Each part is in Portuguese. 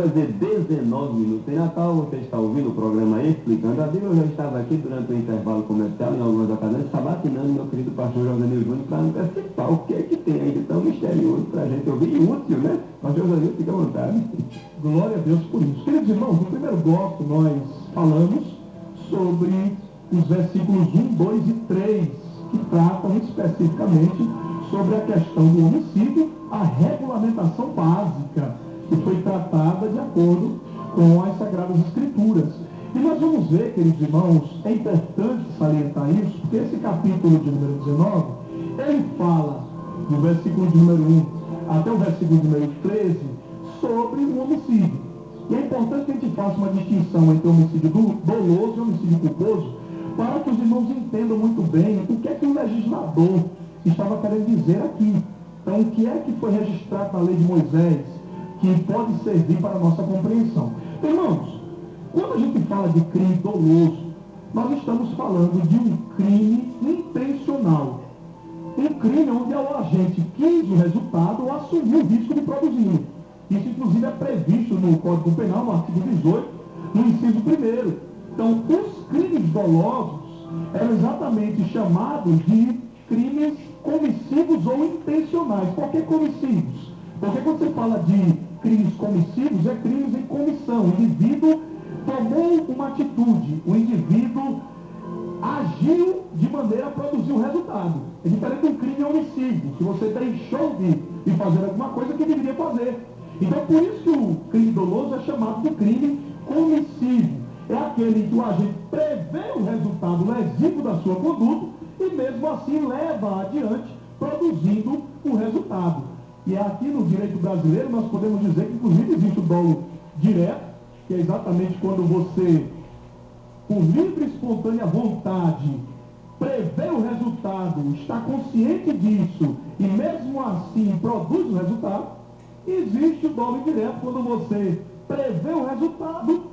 fazer 19 minutos. Em Natal, você está ouvindo o programa Explicando a Bíblia. Eu já estava aqui durante o intervalo comercial, em algumas ocasiões, sabatinando meu querido pastor Josanil Júnior para antecipar o que é que tem aí de tão misterioso para a gente ouvir e útil, né? Pastor Josanil, fica à vontade. Glória a Deus por isso. Queridos irmãos, no primeiro bloco nós falamos sobre os versículos 1, 2 e 3, que tratam especificamente sobre a questão do homicídio, a regulamentação básica, que foi tratada de acordo com as Sagradas Escrituras. E nós vamos ver, queridos irmãos, é importante salientar isso, porque esse capítulo de número 19, ele fala, do versículo de número 1 até o versículo de número 13, sobre o homicídio. E é importante que a gente faça uma distinção entre o homicídio doloso e o homicídio culposo, para que os irmãos entendam muito bem o que é que o legislador estava querendo dizer aqui. Então, o que é que foi registrado na lei de Moisés, que pode servir para a nossa compreensão? Irmãos, quando a gente fala de crime doloso, nós estamos falando de um crime intencional. Um crime onde o agente quis o resultado ou assumiu o risco de produzi-lo. Isso, inclusive, é previsto no Código Penal, no artigo 18, no inciso 1º. Então, os crimes dolosos eram exatamente chamados de crimes comissivos ou intencionais. Por que comissivos? Porque quando você fala de crimes comissivos, é crimes em comissão. O indivíduo tomou uma atitude, o indivíduo agiu de maneira a produzir um resultado. É diferente de um crime homicídio, que você deixou de fazer alguma coisa que deveria fazer. Então, por isso que o crime doloso é chamado de crime comissivo. É aquele em que o agente prevê o resultado lesivo da sua conduta e mesmo assim leva adiante, produzindo o resultado. E aqui no direito brasileiro nós podemos dizer que inclusive existe o dolo direto, que é exatamente quando você, por livre e espontânea vontade, prevê o resultado, está consciente disso e mesmo assim produz o resultado. Existe o dolo indireto quando você prevê o resultado,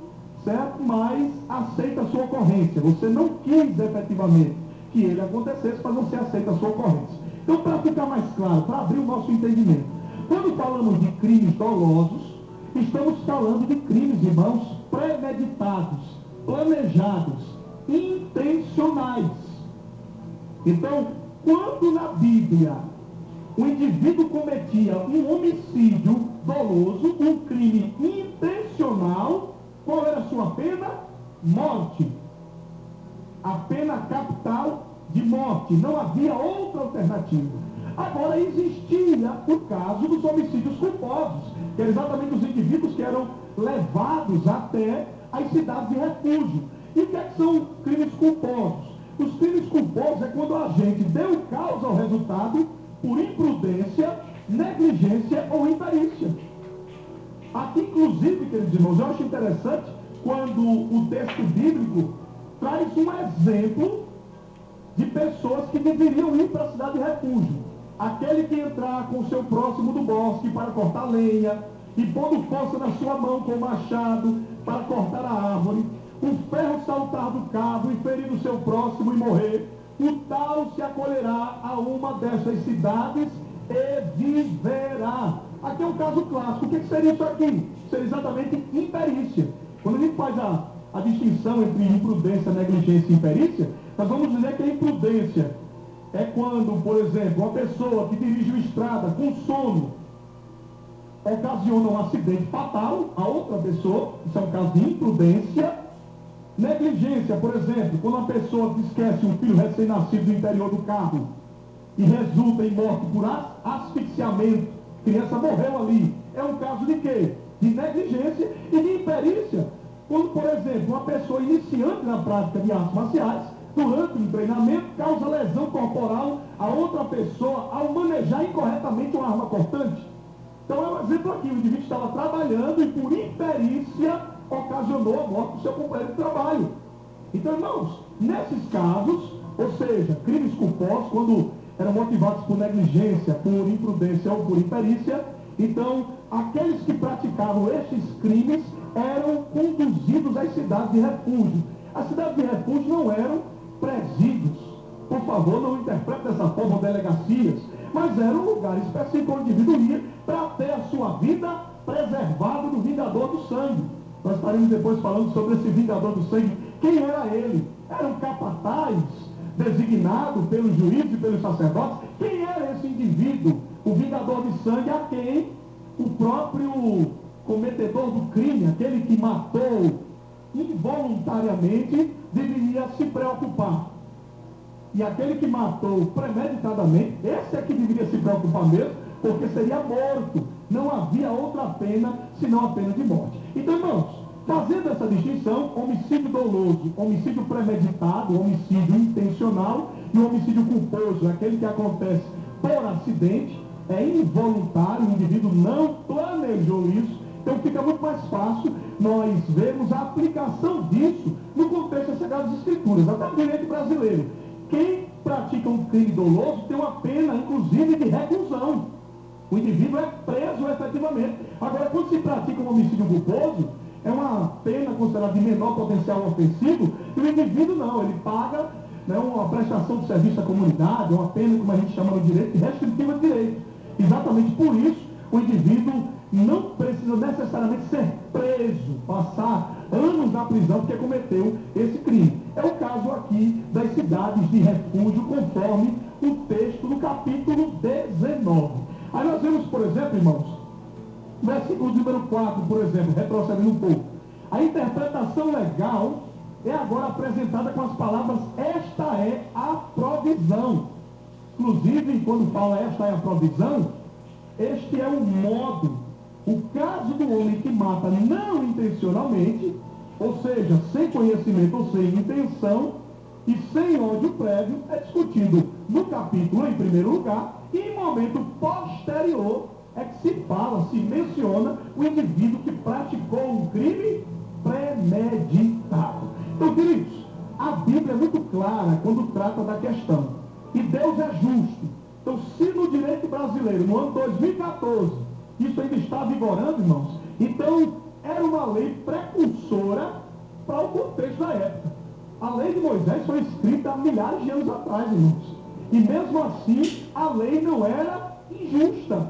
certo? Mas aceita a sua ocorrência. Você não quis efetivamente que ele acontecesse, mas você aceita a sua ocorrência. Então, para ficar mais claro, para abrir o nosso entendimento, quando falamos de crimes dolosos, estamos falando de crimes, irmãos, premeditados, planejados, intencionais. Então, quando na Bíblia o indivíduo cometia um homicídio doloso, um crime intencional, qual era a sua pena? Morte. A pena capital de morte. Não havia outra alternativa. Agora, existia o caso dos homicídios culposos, que eram exatamente os indivíduos que eram levados até as cidades de refúgio. E o que é que são crimes culposos? Os crimes culposos é quando a gente deu causa ao resultado por imprudência, negligência ou imperícia. Aqui, inclusive, queridos irmãos, eu acho interessante quando o texto bíblico traz um exemplo de pessoas que deveriam ir para a cidade de refúgio. Aquele que entrar com o seu próximo do bosque para cortar lenha, e pondo força na sua mão com o machado para cortar a árvore, o ferro saltar do cabo e ferir o seu próximo e morrer, o tal se acolherá a uma dessas cidades e viverá. Aqui é um caso clássico. O que seria isso aqui? Seria exatamente imperícia. Quando a gente faz a distinção entre imprudência, negligência e imperícia, nós vamos dizer que a imprudência é quando, por exemplo, uma pessoa que dirige uma estrada com sono ocasiona um acidente fatal a outra pessoa. Isso é um caso de imprudência. Negligência, por exemplo, quando uma pessoa esquece um filho recém-nascido do interior do carro e resulta em morte por asfixiamento, a criança morreu ali, é um caso de quê? De negligência e de imperícia. Quando, por exemplo, uma pessoa iniciante na prática de artes marciais, durante um treinamento, causa lesão corporal a outra pessoa ao manejar incorretamente uma arma cortante. Então é um exemplo aqui, o indivíduo estava trabalhando e por imperícia ocasionou a morte do seu companheiro de trabalho. Então, irmãos, nesses casos, ou seja, crimes culposos, quando eram motivados por negligência, por imprudência ou por imperícia, então, aqueles que praticavam esses crimes eram conduzidos às cidades de refúgio. As cidades de refúgio não eram presídios. Por favor, não interprete dessa forma delegacias, mas era um lugar específico onde o indivíduo ia para ter a sua vida preservado do vingador do sangue. Nós estaremos depois falando sobre esse vingador do sangue. Quem era ele? Era um capataz designado pelos juízes e pelos sacerdotes? Quem era esse indivíduo, o vingador de sangue, a quem o próprio cometedor do crime, aquele que matou involuntariamente, deveria se preocupar? E aquele que matou premeditadamente, esse é que deveria se preocupar mesmo, porque seria morto. Não havia outra pena senão a pena de morte. Então, irmãos, fazendo essa distinção, homicídio doloso, homicídio premeditado, homicídio intencional e homicídio culposo, aquele que acontece por acidente, é involuntário, o indivíduo não planejou isso. Então fica muito mais fácil nós vermos a aplicação disso no contexto das Sagradas Escrituras, até no direito brasileiro. Quem pratica um crime doloso tem uma pena, inclusive, de reclusão. O indivíduo é preso efetivamente. Agora, quando se pratica um homicídio culposo, é uma pena considerada de menor potencial ofensivo, e o indivíduo não, ele paga, né, uma prestação de serviço à comunidade, uma pena, como a gente chama no direito, de restritiva de direito. Exatamente por isso, o indivíduo não precisa necessariamente ser preso, passar anos na prisão porque cometeu esse crime. É o caso aqui das cidades de refúgio, conforme o texto do capítulo 19. Aí nós vemos, por exemplo, irmãos, versículo número 4, por exemplo, retrocedendo um pouco. A interpretação legal é agora apresentada com as palavras: esta é a provisão. Inclusive, quando fala esta é a provisão, este é o modo. O caso do homem que mata não intencionalmente, ou seja, sem conhecimento ou sem intenção, e sem ódio prévio, é discutido no capítulo em primeiro lugar, e em momento posterior é que se fala, se menciona o indivíduo que praticou um crime premeditado. Então, queridos, a Bíblia é muito clara quando trata da questão. E Deus é justo. Então, se no direito brasileiro, no ano 2014, isso ainda está vigorando, irmãos, então era uma lei precursora para o contexto da época. A lei de Moisés foi escrita há milhares de anos atrás, irmãos. E mesmo assim, a lei não era injusta.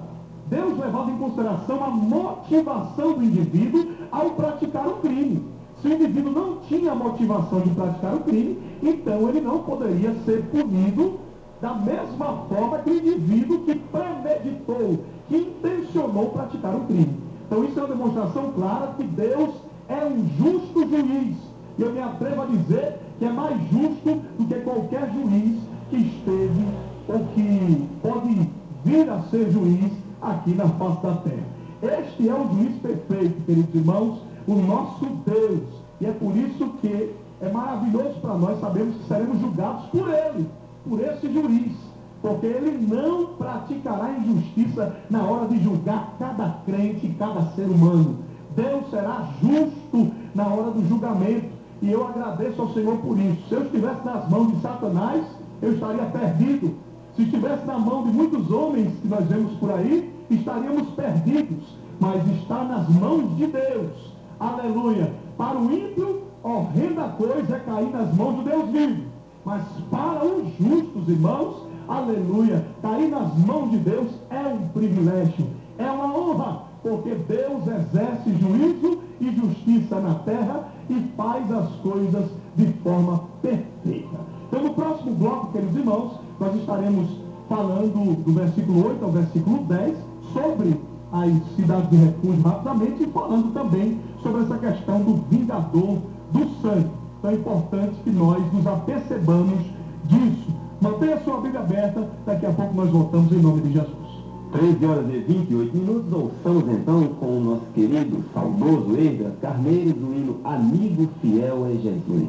Deus levava em consideração a motivação do indivíduo ao praticar o crime. Se o indivíduo não tinha a motivação de praticar o crime, então ele não poderia ser punido da mesma forma que o indivíduo que premeditou, que intencionou praticar o crime. Então isso é uma demonstração clara que Deus é um justo juiz. E eu me atrevo a dizer que é mais justo do que qualquer juiz que esteve ou que pode vir a ser juiz aqui na face da terra. Este é o juiz perfeito, queridos irmãos, o nosso Deus. E é por isso que é maravilhoso para nós sabermos que seremos julgados por Ele, por esse juiz, porque Ele não praticará injustiça na hora de julgar cada crente, cada ser humano. Deus será justo na hora do julgamento, e eu agradeço ao Senhor por isso. Se eu estivesse nas mãos de Satanás, eu estaria perdido. Se estivesse na mão de muitos homens que nós vemos por aí, estaríamos perdidos. Mas está nas mãos de Deus. Aleluia. Para o ímpio, horrenda coisa é cair nas mãos do Deus vivo. Mas para os justos, irmãos, aleluia, cair nas mãos de Deus é um privilégio, é uma honra, porque Deus exerce juízo e justiça na terra e faz as coisas de forma perfeita. Então, no próximo bloco, queridos irmãos, nós estaremos falando do versículo 8 ao versículo 10 sobre as cidades de refúgio rapidamente e falando também sobre essa questão do vingador do sangue. Então é importante que nós nos apercebamos disso. Mantenha a sua Bíblia aberta, daqui a pouco nós voltamos em nome de Jesus. 13 horas e 28 minutos, ouçamos então com o nosso querido, saudoso Esdras Carneiros, o hino Amigo Fiel é Jesus.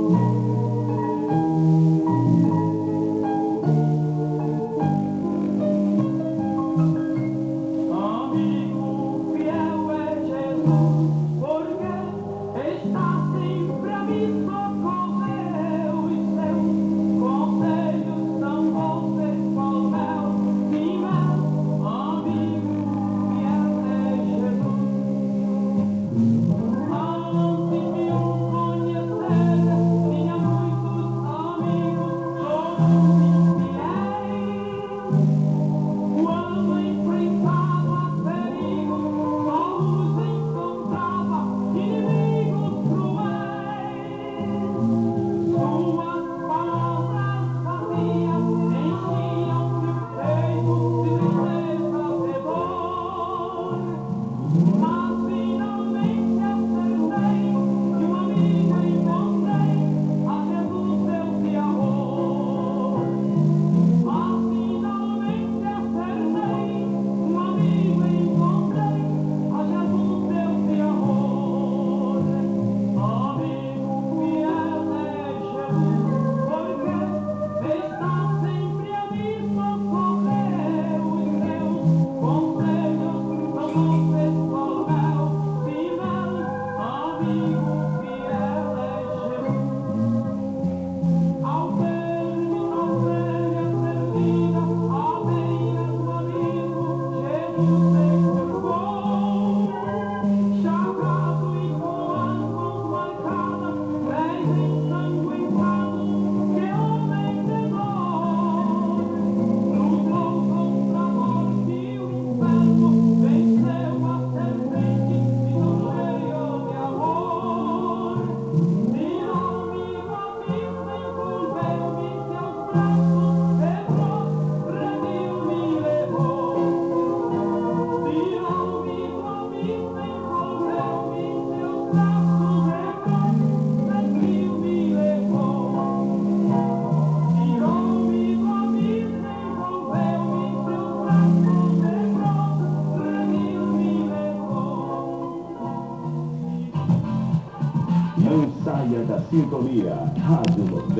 Antes de sintonia. Rádio